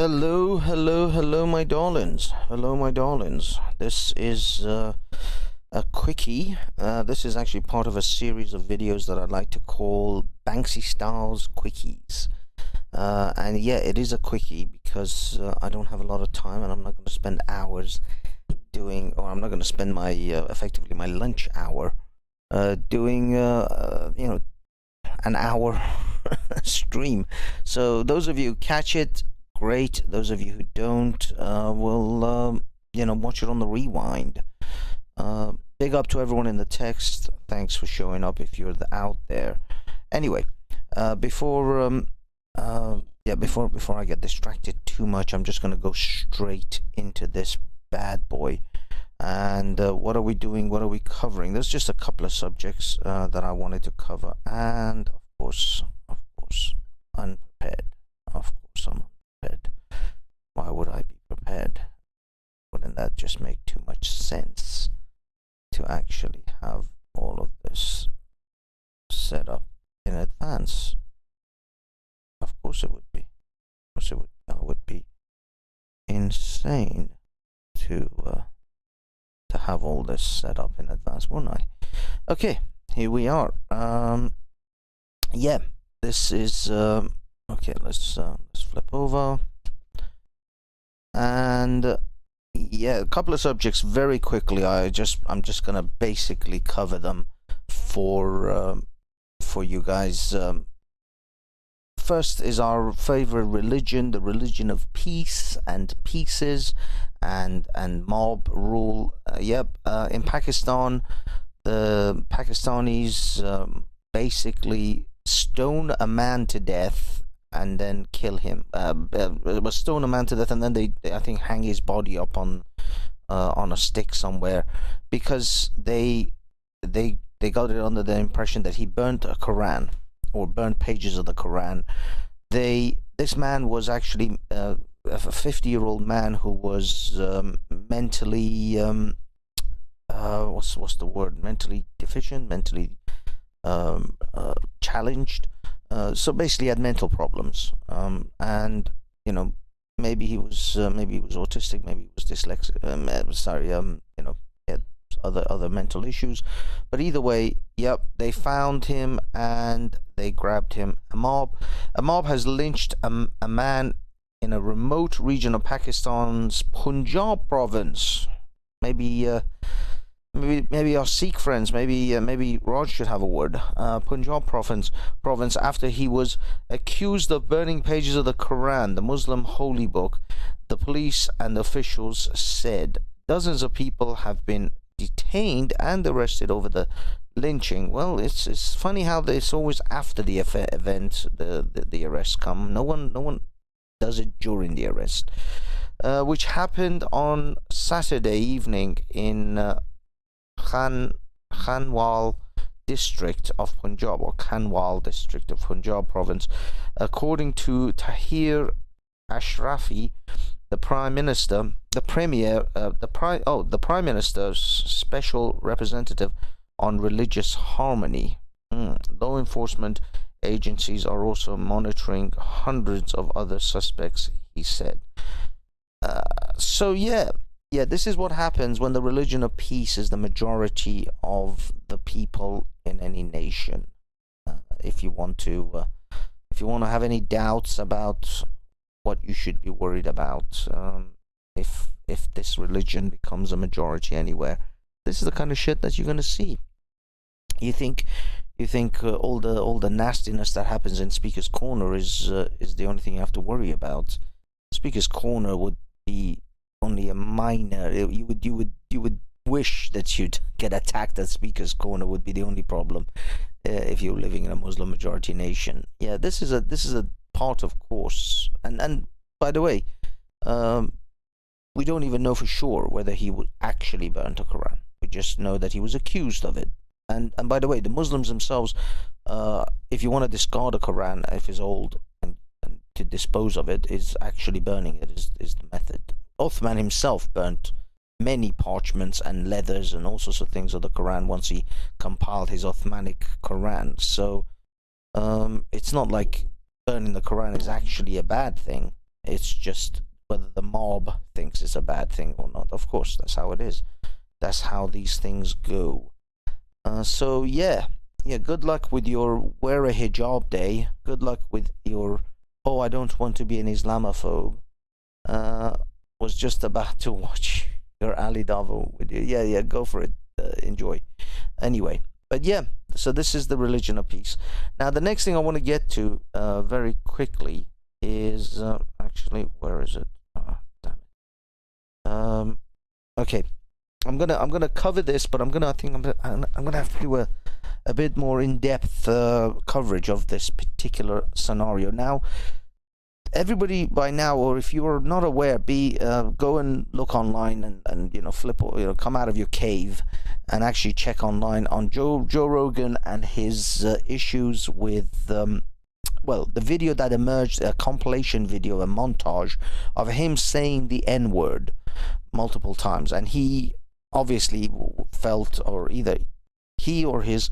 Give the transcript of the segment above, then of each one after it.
Hello, my darlings. Hello, my darlings. This is a quickie. This is actually part of a series of videos that I'd like to call Banksy Style's Quickies. And yeah, it is a quickie because I don't have a lot of time, and I'm not going to spend hours doing, or I'm not going to spend my effectively my lunch hour doing an hour stream. So those of you who catch it, great. Those of you who don't will watch it on the rewind. Big up to everyone in the text. Thanks for showing up if you're out there. Anyway, before I get distracted too much, I'm just gonna go straight into this bad boy. And what are we doing? What are we covering? There's just a couple of subjects that I wanted to cover, and of course, unprepared. Of course, I'm unprepared. Why would I be prepared? Wouldn't that just make too much sense to actually have all of this set up in advance? Of course it would be. Of course it would. It would be insane to have all this set up in advance, wouldn't I? Okay, here we are. Yeah, this is okay. Let's flip over, and yeah, a couple of subjects very quickly. I'm just gonna basically cover them for you guys. First is our favorite religion, the religion of peace and pieces and mob rule. In Pakistan, the Pakistanis basically stone a man to death and then kill him. Stone a man to death and then they I think hang his body up on a stick somewhere, because they got it under the impression that he burnt a Quran or burnt pages of the Quran. This man was actually a 50-year-old man who was mentally what's the word? Mentally deficient, mentally challenged. So basically, he had mental problems, and maybe he was autistic, maybe he was dyslexic. He had other mental issues, but either way, yep, they found him and they grabbed him. A mob has lynched a man in a remote region of Pakistan's Punjab province. Maybe our Sikh friends, maybe Raj should have a word. Punjab province, after he was accused of burning pages of the Quran, the Muslim holy book. The police and officials said dozens of people have been detained and arrested over the lynching. Well, it's funny how it's always after the event the arrests come. No one does it during the arrest, which happened on Saturday evening in Khanwal district of Punjab, or Khanwal district of Punjab province. According to Tahir Ashrafi, the Prime Minister's special representative on religious harmony. Law enforcement agencies are also monitoring hundreds of other suspects, he said. So yeah, this is what happens when the religion of peace is the majority of the people in any nation. If you want to have any doubts about what you should be worried about, if this religion becomes a majority anywhere, this is the kind of shit that you're gonna see. You think all the nastiness that happens in Speaker's Corner is the only thing you have to worry about. Speaker's Corner would be only a minor. You would wish that you'd get attacked at Speaker's Corner would be the only problem if you're living in a Muslim majority nation. Yeah, this is a part, of course, and by the way, we don't even know for sure whether he would actually burn the Quran. We just know that he was accused of it. And by the way, the Muslims themselves, if you want to discard a Quran if it's old, and to dispose of it, is actually burning it is the method. Uthman himself burnt many parchments and leathers and all sorts of things of the Quran once he compiled his Uthmanic Quran. So it's not like burning the Quran is actually a bad thing. It's just whether the mob thinks it's a bad thing or not. Of course, that's how it is. That's how these things go. So yeah, good luck with your wear a hijab day. Good luck with your, oh, I don't want to be an Islamophobe. Was just about to watch your Ali Davo video. Yeah, go for it. Enjoy. Anyway, but yeah, so this is the religion of peace. Now, the next thing I want to get to very quickly is actually, where is it? Oh, damn it. Okay, I'm gonna cover this, but I'm gonna have to do a bit more in-depth coverage of this particular scenario. Now, everybody by now, or if you're not aware, go and look online and flip, come out of your cave and actually check online on Joe Rogan and his issues with the video that emerged, a compilation video, a montage of him saying the N-word multiple times, and he obviously felt, or either he or his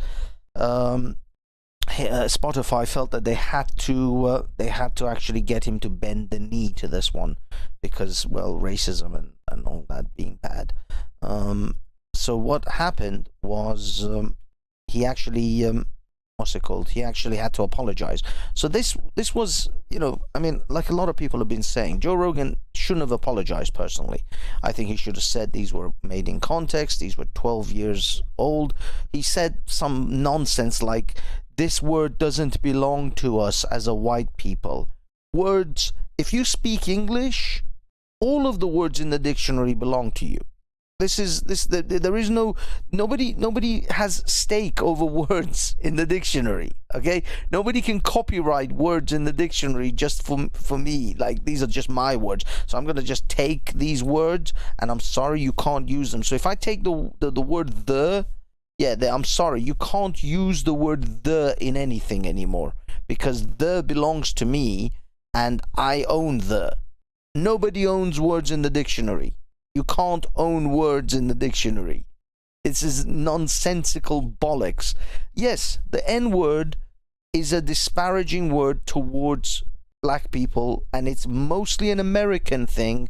Spotify felt that they had to actually get him to bend the knee to this one because, well, racism and all that being bad. So what happened was he actually what's it called? He actually had to apologize. So this was, I mean, like a lot of people have been saying, Joe Rogan shouldn't have apologized personally. I think he should have said these were made in context. These were 12 years old. He said some nonsense like, this word doesn't belong to us as a white people. Words, if you speak English, all of the words in the dictionary belong to you. There is nobody has stake over words in the dictionary, okay? Nobody can copyright words in the dictionary just for me. Like, these are just my words, so I'm gonna just take these words, and I'm sorry you can't use them. So if I take the word I'm sorry, you can't use the word the in anything anymore, because the belongs to me, and I own the. Nobody owns words in the dictionary. You can't own words in the dictionary. This is nonsensical bollocks. Yes, the N-word is a disparaging word towards black people, and it's mostly an American thing.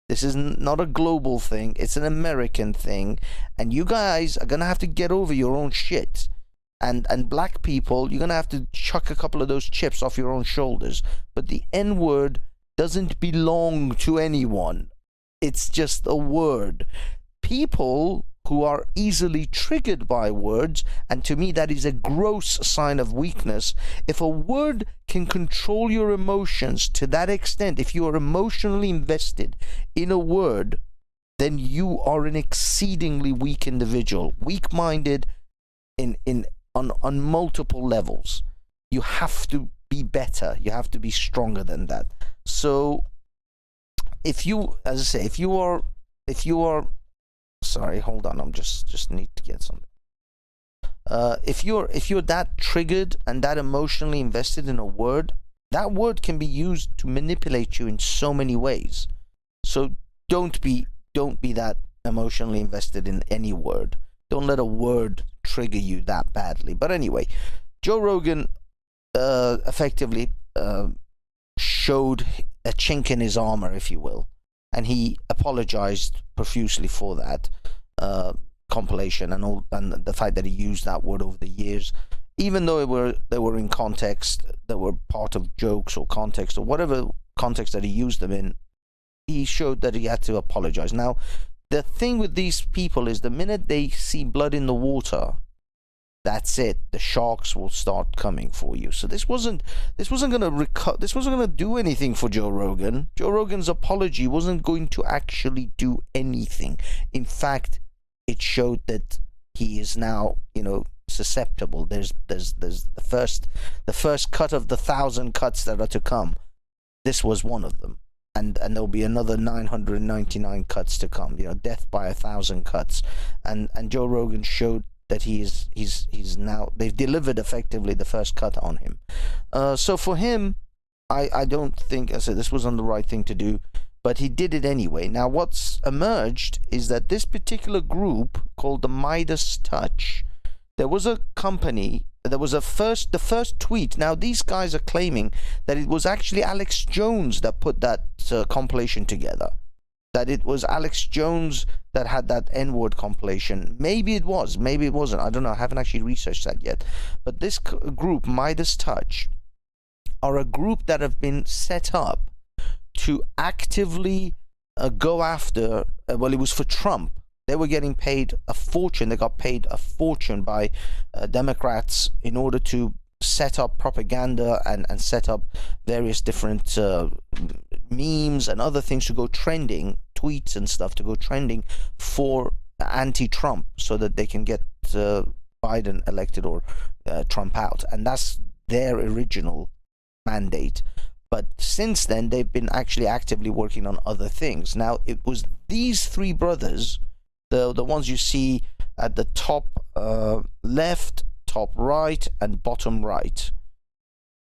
This is not a global thing. It's an American thing. And you guys are going to have to get over your own shit. And black people, you're going to have to chuck a couple of those chips off your own shoulders. But the N-word doesn't belong to anyone. It's just a word. People who are easily triggered by words, and to me that is a gross sign of weakness. If a word can control your emotions to that extent, if you are emotionally invested in a word, then you are an exceedingly weak individual, weak-minded on multiple levels. You have to be better. You have to be stronger than that. So if you, as I say, if you are, sorry, hold on, I'm just need to get something. If you're that triggered and that emotionally invested in a word, that word can be used to manipulate you in so many ways. So don't be that emotionally invested in any word. Don't let a word trigger you that badly. But anyway, Joe Rogan effectively showed a chink in his armor, if you will, and he apologized profusely for that compilation and the fact that he used that word over the years, even though they were in context, that were part of jokes or context or whatever context that he used them in. He showed that he had to apologize. Now, the thing with these people is the minute they see blood in the water, that's it. The sharks will start coming for you. So this wasn't gonna do anything for Joe Rogan. Joe Rogan's apology wasn't going to actually do anything. In fact, it showed that he is now, susceptible. There's the first cut of the 1,000 cuts that are to come. This was one of them. And there'll be another 999 cuts to come. Death by 1,000 cuts. And Joe Rogan showed that he's now, they've delivered effectively the first cut on him. So for him, I don't think, I said this wasn't the right thing to do, but he did it anyway. Now what's emerged is that this particular group called the Midas Touch, there was a company there was the first tweet. Now these guys are claiming that it was actually Alex Jones that put that compilation together, that it was Alex Jones that had that N-word compilation. Maybe it was, maybe it wasn't, I don't know, I haven't actually researched that yet. But this group, Midas Touch, are a group that have been set up to actively go after, well, it was for Trump. They were getting paid a fortune. They got paid a fortune by Democrats in order to set up propaganda and set up various different memes and other things to go trending, tweets and stuff to go trending for anti-Trump, so that they can get Biden elected or Trump out. And that's their original mandate. But since then, they've been actually actively working on other things. Now, it was these three brothers, the ones you see at the top left, top right, and bottom right.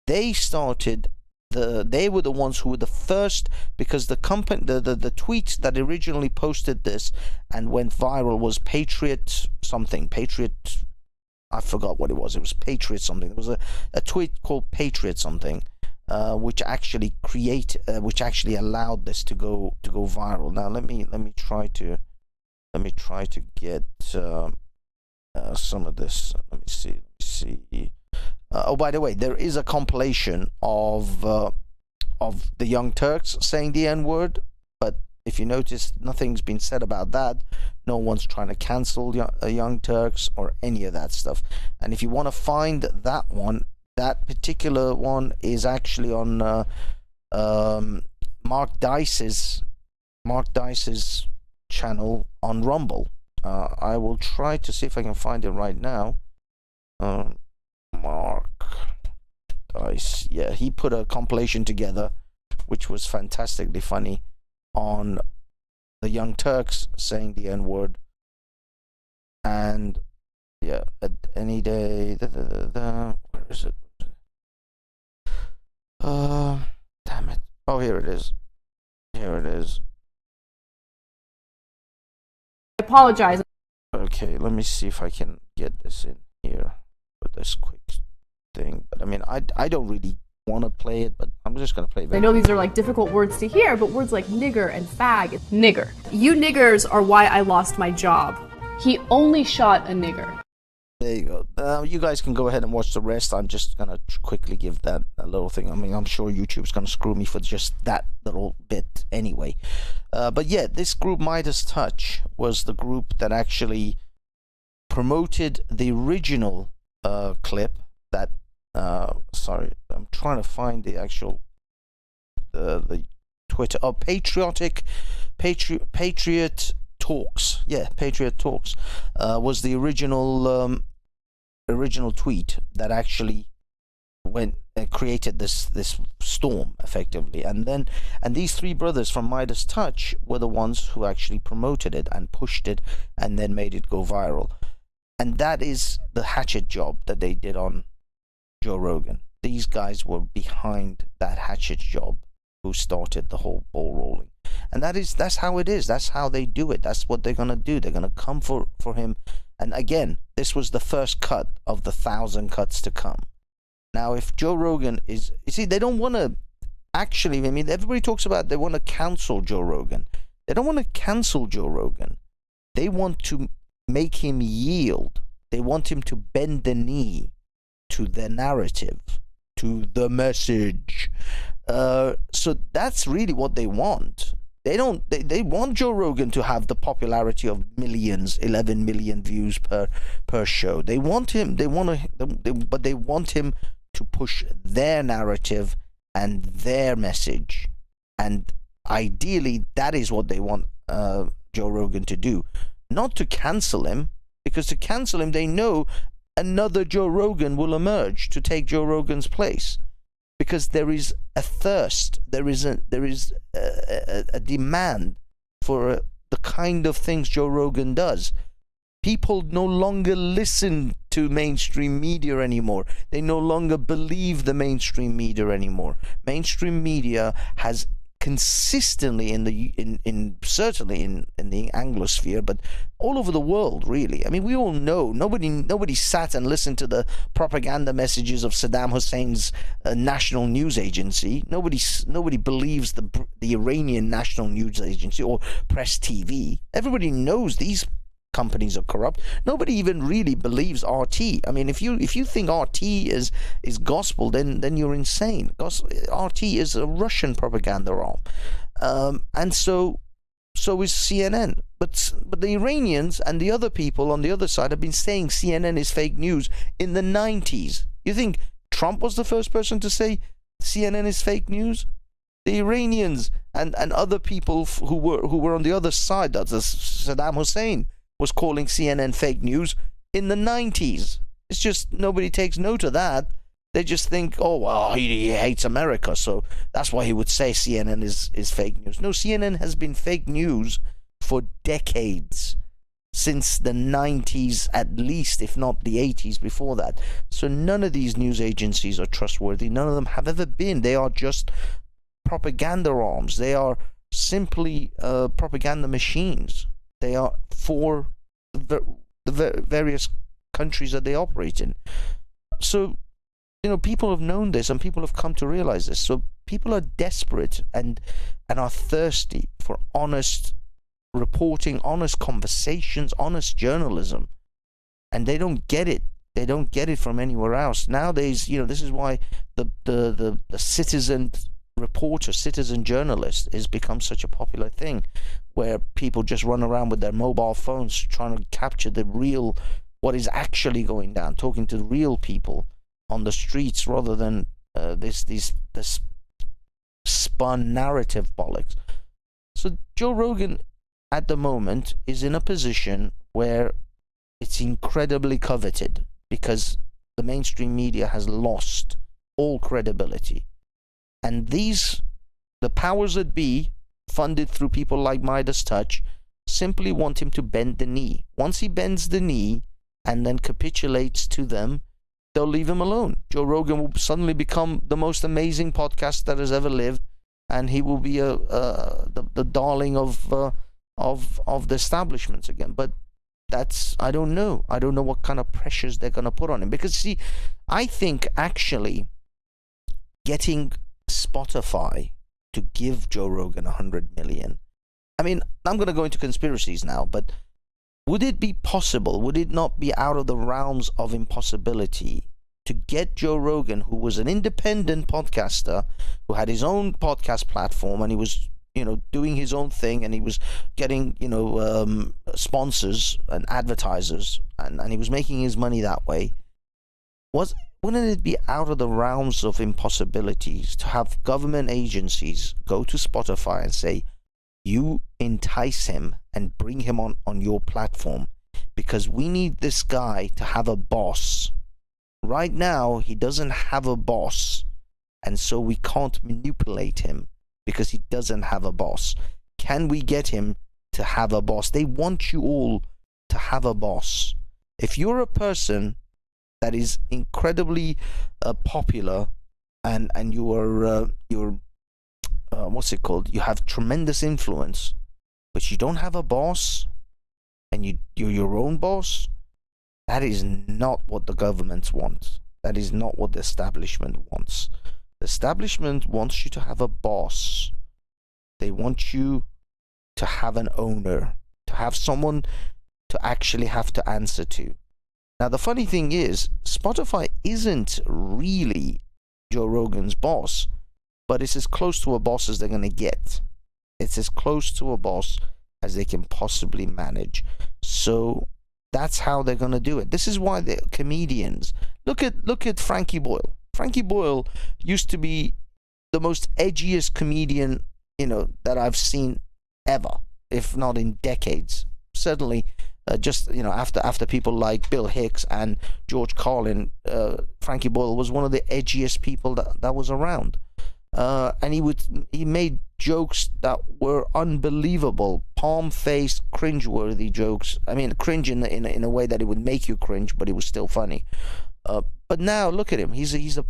They started they were the ones who were the first, because the company, the tweet that originally posted this and went viral was Patriot something, Patriot, I forgot what it was. It was Patriot something. There was a tweet called Patriot something, which actually allowed this to go viral. Now let me try to get some of this. Let me see. Oh, by the way, there is a compilation of the Young Turks saying the N-word, but if you notice, nothing's been said about that. No one's trying to cancel Young Turks or any of that stuff. And if you want to find that one, that particular one is actually on Mark Dice's channel on Rumble. I will try to see if I can find it right now. Mark Dice, yeah, he put a compilation together which was fantastically funny on the Young Turks saying the N-word. And yeah, at any day, where is it? Damn it. Oh, here it is. I apologize. Okay, let me see if I can get this in here with this quick thing. But I mean, I don't really want to play it, but I'm just gonna play it. I know these are like difficult words to hear, but words like nigger and fag. Nigger. You niggers are why I lost my job. He only shot a nigger. There you go. You guys can go ahead and watch the rest. I'm just gonna quickly give that a little thing. I mean, I'm sure YouTube's gonna screw me for just that little bit anyway. But yeah, this group Midas Touch was the group that actually promoted the original clip that sorry, I'm trying to find the actual the Twitter. Oh, Patriot Talks. Yeah, Patriot Talks was the original tweet that actually went created this storm effectively. And these three brothers from Midas Touch were the ones who actually promoted it and pushed it and then made it go viral. And that is the hatchet job that they did on Joe Rogan. These guys were behind that hatchet job, who started the whole ball rolling. And that's how it is. That's how they do it. That's what they're gonna do. They're gonna come for him. And again, this was the first cut of the 1,000 cuts to come. Now, if Joe Rogan is, you see, they don't want to actually, I mean, everybody talks about they want to cancel Joe Rogan. They don't want to cancel Joe Rogan. They want to make him yield. They want him to bend the knee to their narrative, to the message. So that's really what they want. They want Joe Rogan to have the popularity of millions, 11 million views per show. They want him, but they want him to push their narrative and their message. And ideally, that is what they want Joe Rogan to do. Not to cancel him, because to cancel him, they know another Joe Rogan will emerge to take Joe Rogan's place. Because there is a thirst, there is a demand for the kind of things Joe Rogan does. People no longer listen to mainstream media anymore. They no longer believe the mainstream media anymore. Mainstream media has consistently in the certainly in the Anglosphere, but all over the world, really. I mean, we all know nobody sat and listened to the propaganda messages of Saddam Hussein's national news agency. Nobody believes the Iranian national news agency or press TV. Everybody knows these companies are corrupt. Nobody even really believes RT. I mean, if you think RT is gospel, then you're insane. RT is a Russian propaganda arm, and so is CNN. But the Iranians and the other people on the other side have been saying CNN is fake news in the 90s. You think Trump was the first person to say CNN is fake news? The Iranians and other people who were on the other side, that's Saddam Hussein, was calling CNN fake news in the 90s. It's just nobody takes note of that. They just think, oh, well, he hates America, so that's why he would say CNN is fake news. No, CNN has been fake news for decades, since the 90s at least, if not the 80s before that. So none of these news agencies are trustworthy. None of them have ever been. They are just propaganda arms. They are simply propaganda machines. They are for the various countries that they operate in. So, people have known this and people have come to realize this. So people are desperate and are thirsty for honest reporting, honest conversations, honest journalism. And they don't get it. They don't get it from anywhere else. Nowadays, this is why the citizen reporter, citizen journalist has become such a popular thing, where people just run around with their mobile phones trying to capture what is actually going down, talking to the real people on the streets, rather than this spun narrative bollocks. So Joe Rogan at the moment is in a position where it's incredibly coveted, because the mainstream media has lost all credibility. And the powers that be, funded through people like Midas Touch, simply want him to bend the knee. Once he bends the knee and then capitulates to them, they'll leave him alone. Joe Rogan will suddenly become the most amazing podcast that has ever lived, and he will be the darling of the establishments again. But I don't know. I don't know what kind of pressures they're going to put on him. Because, see, I think actually getting Spotify to give Joe Rogan 100 million. I mean, I'm going to go into conspiracies now, but would it be possible, would it not be out of the realms of impossibility to get Joe Rogan, who was an independent podcaster, who had his own podcast platform, and he was, doing his own thing, and he was getting, sponsors and advertisers, and he was making his money that way? Wouldn't it be out of the realms of impossibilities to have government agencies go to Spotify and say, you entice him and bring him on your platform, because we need this guy to have a boss. Right now, he doesn't have a boss, and so we can't manipulate him because he doesn't have a boss. Can we get him to have a boss? They want you all to have a boss. If you're a person that is incredibly popular, and you're what's it called? You have tremendous influence, but you don't have a boss, and you're your own boss. That is not what the government wants. That is not what the establishment wants. The establishment wants you to have a boss. They want you to have an owner, to have someone to actually have to answer to. Now, the funny thing is, Spotify isn't really Joe Rogan's boss, but it's as close to a boss as they're going to get. It's as close to a boss as they can possibly manage. So that's how they're going to do it. This is why the comedians, look at Frankie Boyle. Frankie Boyle used to be the most edgiest comedian, that I've seen ever, if not in decades. Certainly, after people like Bill Hicks and George Carlin, Frankie Boyle was one of the edgiest people that was around. And he made jokes that were unbelievable, palm-faced, cringe-worthy jokes. I mean, cringe in a way that it would make you cringe, but it was still funny. But now look at him. He's a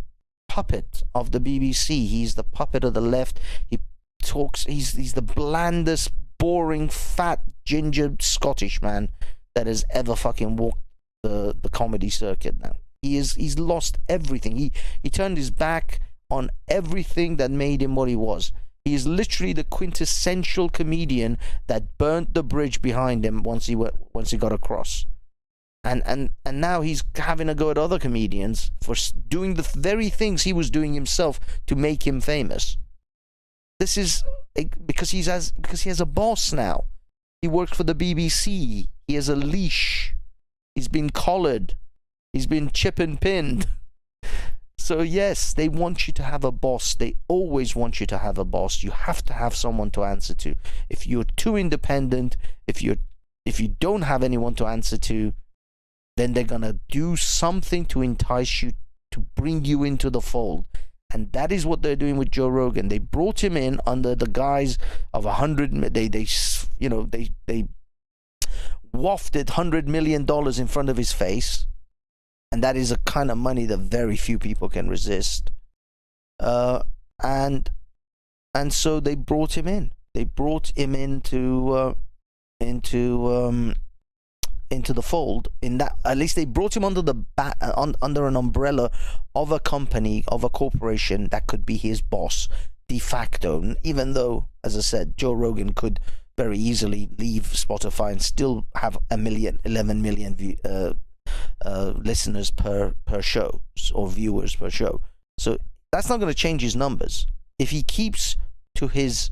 puppet of the BBC. He's the puppet of the left. He talks. He's the blandest, boring, fat, ginger Scottish man that has ever fucking walked the comedy circuit now. He's lost everything. He turned his back on everything that made him what he was. He is literally the quintessential comedian that burnt the bridge behind him once he got across. And now he's having a go at other comedians for doing the very things he was doing himself to make him famous. This is because he has a boss now. He works for the BBC. He has a leash. He's been collared. He's been chip and pinned. So yes, they want you to have a boss. They always want you to have a boss. You have to have someone to answer to. If you're too independent, if you don't have anyone to answer to, then they're gonna do something to entice you, to bring you into the fold. And that is what they're doing with Joe Rogan. They brought him in under the guise of they wafted $100 million in front of his face, and that is a kind of money that very few people can resist. And so they brought him in. They brought him into the fold. In that, at least they brought him under under an umbrella of a company, of a corporation that could be his boss de facto. Even though, as I said, Joe Rogan could very easily leave Spotify and still have 11 million listeners per show, or viewers per show. So that's not going to change his numbers if he keeps to his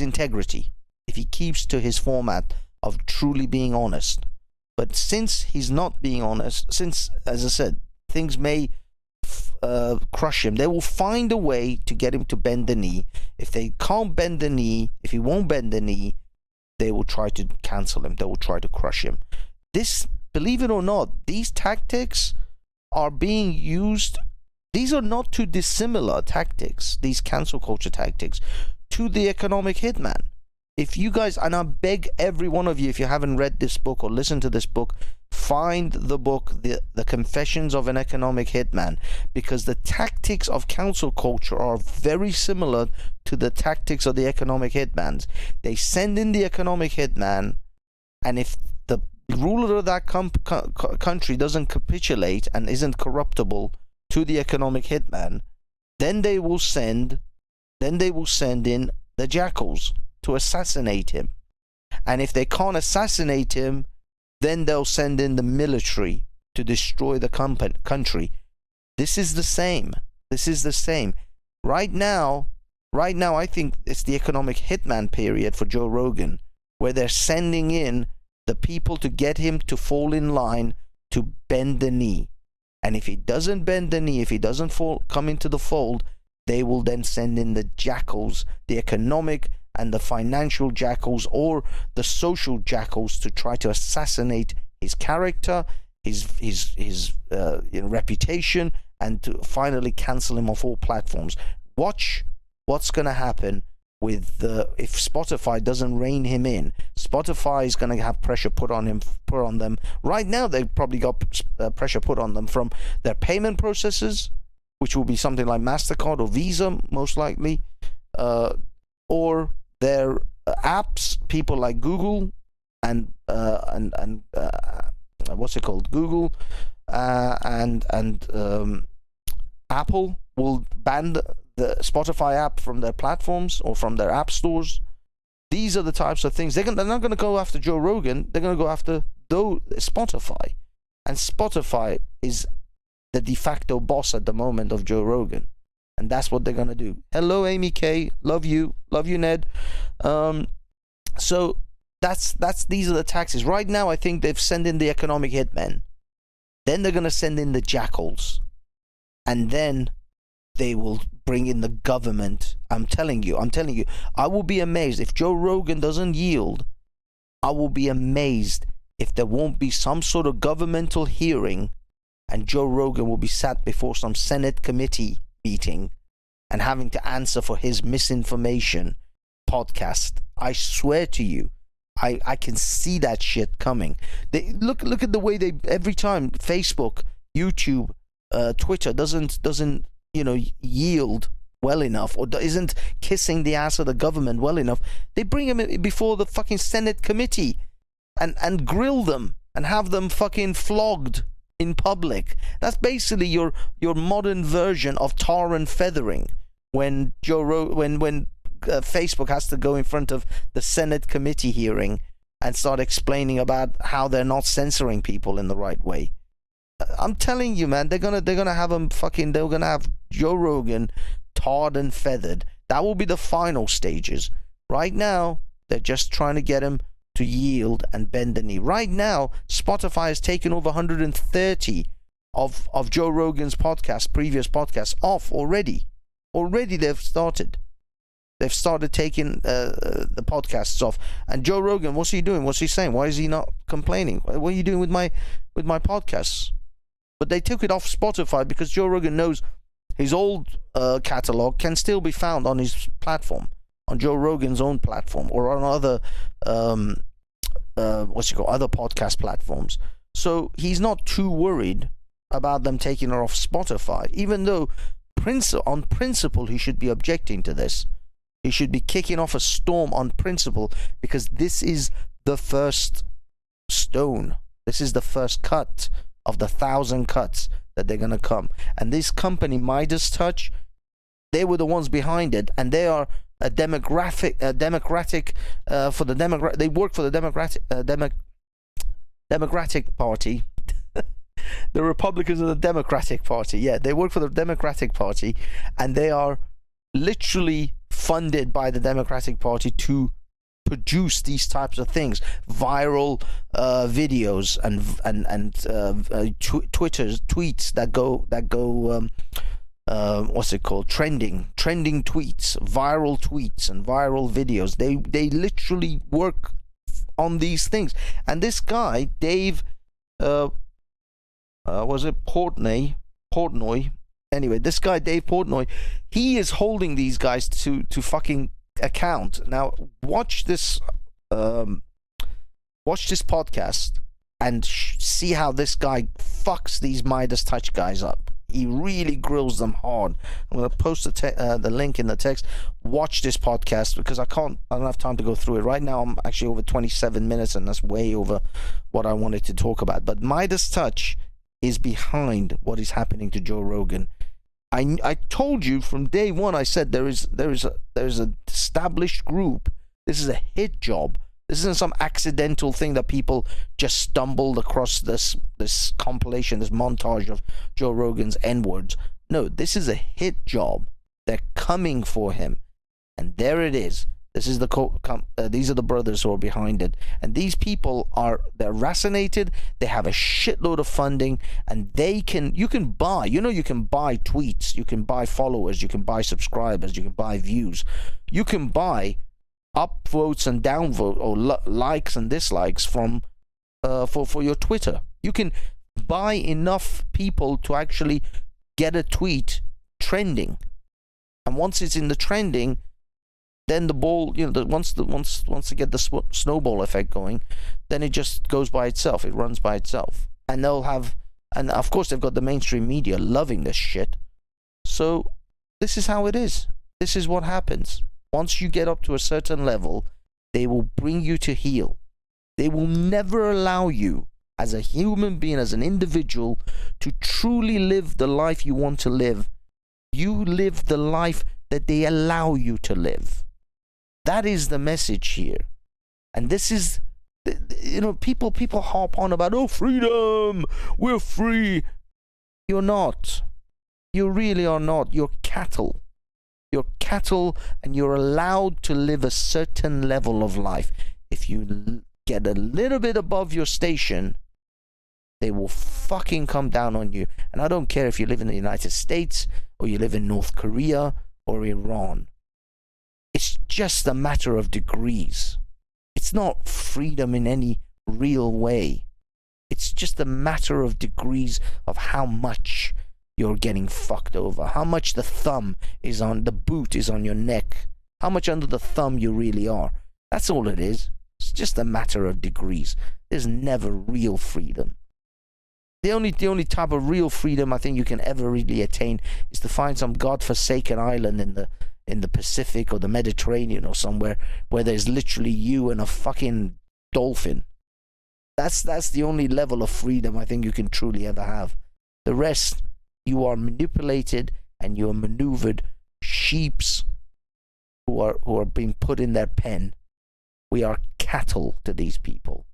integrity, if he keeps to his format of truly being honest. But since he's not being honest, since, as I said, things may crush him, they will find a way to get him to bend the knee. If they can't bend the knee, if he won't bend the knee, they will try to cancel him. They will try to crush him. This, believe it or not, these tactics are being used. These are not too dissimilar tactics, these cancel culture tactics, to the economic hitman. If you guys, and I beg every one of you, if you haven't read this book or listened to this book, find the book, The Confessions of an Economic Hitman, because the tactics of cancel culture are very similar to the tactics of the economic hitmans. They send in the economic hitman, and if the ruler of that country doesn't capitulate and isn't corruptible to the economic hitman, then they will send in the jackals to assassinate him. And if they can't assassinate him, then they'll send in the military to destroy the country. This is the same. Right now, I think it's the economic hitman period for Joe Rogan, where they're sending in the people to get him to fall in line, to bend the knee. And if he doesn't bend the knee, if he doesn't come into the fold, they will then send in the jackals, the economic and the financial jackals, or the social jackals, to try to assassinate his character, his reputation, and to finally cancel him off all platforms. Watch what's going to happen with if Spotify doesn't rein him in. Spotify is going to have pressure put on them. Right now, they've probably got pressure put on them from their payment processors, which will be something like MasterCard or Visa, most likely, or their apps, people like Google and what's it called? Google and Apple will ban the Spotify app from their platforms or from their app stores. These are the types of things. They're not going to go after Joe Rogan. They're going to go after Spotify. And Spotify is the de facto boss at the moment of Joe Rogan. And that's what they're going to do. Hello, Amy K. Love you, Ned. So these are the taxes. Right now, I think they've sent in the economic hitmen. Then they're going to send in the jackals. And then they will bring in the government. I'm telling you, I will be amazed if Joe Rogan doesn't yield. I will be amazed if there won't be some sort of governmental hearing, and Joe Rogan will be sat before some Senate committee meeting and having to answer for his misinformation podcast. I swear to you, I can see that shit coming. They look at the way they, every time Facebook, YouTube, Twitter doesn't yield well enough, or isn't kissing the ass of the government well enough, they bring him before the fucking Senate committee and grill them and have them fucking flogged in public. That's basically your modern version of tar and feathering. When Facebook has to go in front of the Senate committee hearing and start explaining about how they're not censoring people in the right way. I'm telling you, man, they're gonna have them fucking. They're gonna have Joe Rogan tarred and feathered. That will be the final stages. Right now, they're just trying to get him to yield and bend the knee. Right now, Spotify has taken over 130 of Joe Rogan's previous podcasts off already. Already they've started. They've started taking the podcasts off. And Joe Rogan, what's he doing? What's he saying? Why is he not complaining? What are you doing with my podcasts? But they took it off Spotify because Joe Rogan knows his old catalog can still be found on his platform, on Joe Rogan's own platform, or on other other podcast platforms. So he's not too worried about them taking it off Spotify, even though on principle he should be objecting to this. He should be kicking off a storm on principle, because this is the first stone. This is the first cut of the 1,000 cuts that they're gonna come. And this company, Midas Touch, they were the ones behind it, and they are a they work for the Democratic Party. The Republicans of the Democratic Party. Yeah, they work for the Democratic Party, and they are literally funded by the Democratic Party to produce these types of things, viral videos and tweets that go what's it called, trending tweets, viral tweets and viral videos. They literally work on these things. And this guy Dave was it Portnoy? Anyway, this guy Dave Portnoy, he is holding these guys to fucking account. Now watch this podcast and see how this guy fucks these Midas Touch guys up. He really grills them hard. I'm going to post the link in the text. Watch this podcast, because I don't have time to go through it right now. I'm actually over 27 minutes, and that's way over what I wanted to talk about. But Midas Touch is behind what is happening to Joe Rogan. I told you from day one. I said there is an established group. This is a hit job. This isn't some accidental thing that people just stumbled across this compilation, this montage of Joe Rogan's N-words. No, this is a hit job. They're coming for him, and there it is. This is these are the brothers who are behind it, and these people they're racinated. They have a shitload of funding, and you can buy tweets, you can buy followers, you can buy subscribers, you can buy views, you can buy upvotes and downvote, or likes and dislikes from for your Twitter. You can buy enough people to actually get a tweet trending, and once it's in the trending, then the ball, once they get the snowball effect going, then it just goes by itself. It runs by itself, and and of course they've got the mainstream media loving this shit. So this is how it is. This is what happens. Once you get up to a certain level, they will bring you to heel. They will never allow you, as a human being, as an individual, to truly live the life you want to live. You live the life that they allow you to live. That is the message here. And this is, people harp on about, oh, freedom, we're free. You're not. You really are not. You're cattle. You're cattle, and you're allowed to live a certain level of life. If you get a little bit above your station, they will fucking come down on you. And I don't care if you live in the United States, or you live in North Korea, or Iran. It's just a matter of degrees. It's not freedom in any real way. It's just a matter of degrees of how much you're getting fucked over, how much the boot is on your neck, how much under the thumb you really are. That's all it is. It's just a matter of degrees. There's never real freedom. The only type of real freedom I think you can ever really attain is to find some godforsaken island in the Pacific or the Mediterranean or somewhere where there's literally you and a fucking dolphin. That's the only level of freedom I think you can truly ever have. The rest, you are manipulated and you are maneuvered. Sheeps who are being put in their pen. We are cattle to these people.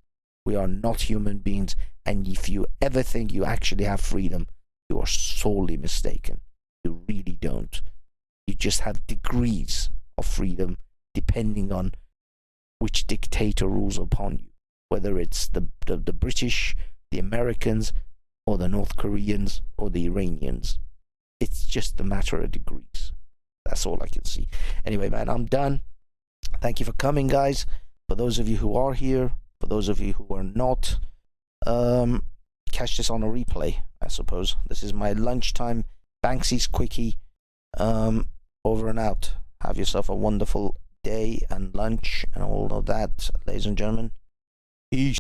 We are not human beings. And if you ever think you actually have freedom, you are sorely mistaken. You really don't. You just have degrees of freedom depending on which dictator rules upon you. Whether it's the British, the Americans, or the North Koreans, or the Iranians. It's just a matter of degrees. That's all I can see. Anyway, man, I'm done. Thank you for coming, guys. For those of you who are here, for those of you who are not, catch this on a replay, I suppose. This is my lunchtime Banksy's quickie. Over and out. Have yourself a wonderful day and lunch and all of that, ladies and gentlemen. Peace.